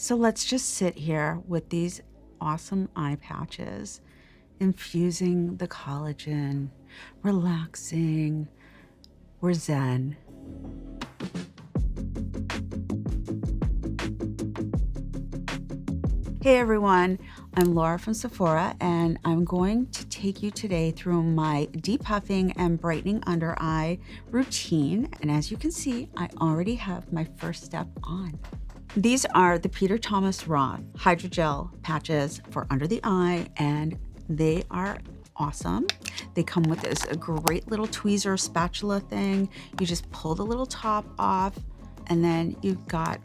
So let's just sit here with these awesome eye patches, infusing the collagen, relaxing. We're zen. Hey everyone, I'm Laura from Sephora, and I'm going to take you today through my depuffing and brightening under eye routine. And as you can see, I already have my first step on. These are the Peter Thomas Roth hydrogel patches for under the eye, and they are awesome. They come with this great little tweezer spatula thing. You just pull the little top off, and then you've got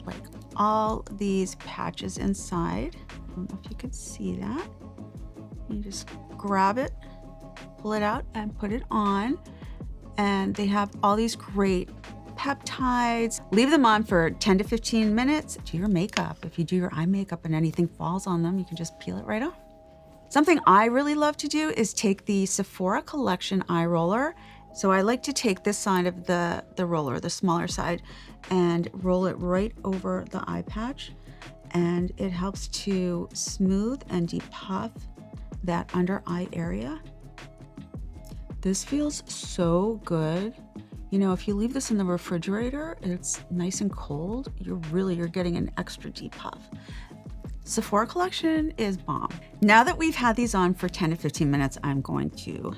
like all these patches inside. I don't know if you can see that. You just grab it, pull it out, and put it on. And they have all these great peptides. Leave them on for 10 to 15 minutes. Do your makeup. If you do your eye makeup and anything falls on them, you can just peel it right off. Something I really love to do is take the Sephora Collection eye roller. So I like to take this side of the roller, the smaller side, and roll it right over the eye patch. And it helps to smooth and depuff that under eye area. This feels so good. You know, if you leave this in the refrigerator, it's nice and cold, you're getting an extra depuff. Sephora Collection is bomb. Now that we've had these on for 10 to 15 minutes, I'm going to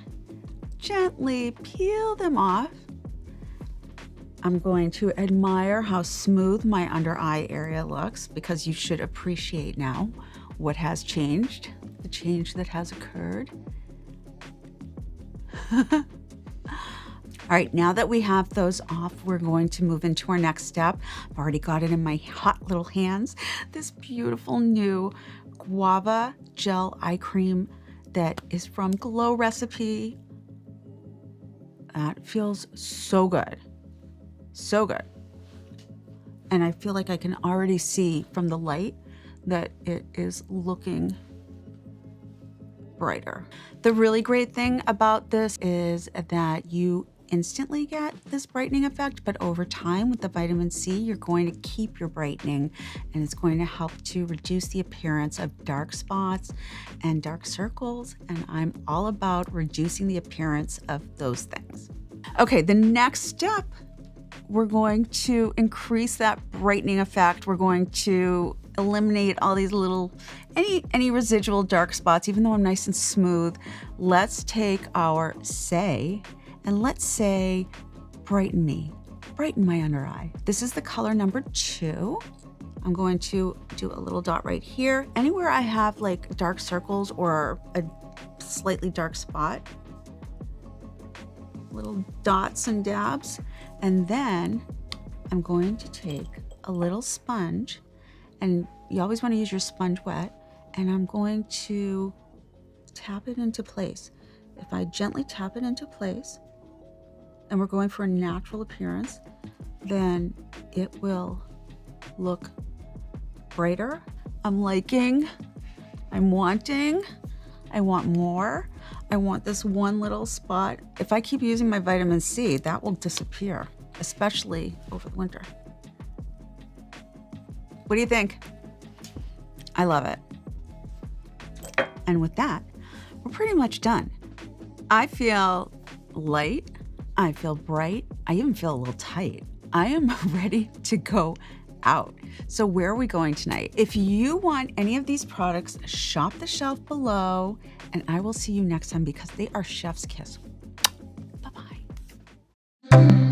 gently peel them off. I'm going to admire how smooth my under eye area looks, because you should appreciate now what has changed, the change that has occurred. All right, now that we have those off, we're going to move into our next step. I've already got it in my hot little hands. This beautiful new guava gel eye cream that is from Glow Recipe. That feels so good, so good. And I feel like I can already see from the light that it is looking brighter. The really great thing about this is that you instantly get this brightening effect, but over time with the vitamin C, you're going to keep your brightening, and it's going to help to reduce the appearance of dark spots and dark circles. And I'm all about reducing the appearance of those things. Okay, the next step, we're going to increase that brightening effect. We're going to eliminate all these little, any residual dark spots, even though I'm nice and smooth. Let's take our Say, and let's say, brighten me, brighten my under eye. This is the color number 2. I'm going to do a little dot right here. Anywhere I have like dark circles or a slightly dark spot, little dots and dabs. And then I'm going to take a little sponge, and you always want to use your sponge wet, and I'm going to tap it into place. If I gently tap it into place, and we're going for a natural appearance, then it will look brighter. I'm liking, I'm wanting, I want more. I want this one little spot. If I keep using my vitamin C, that will disappear, especially over the winter. What do you think? I love it. And with that, we're pretty much done. I feel light. I feel bright. I even feel a little tight. I am ready to go out. So where are we going tonight? If you want any of these products, shop the shelf below, and I will see you next time, because they are chef's kiss. Bye-bye.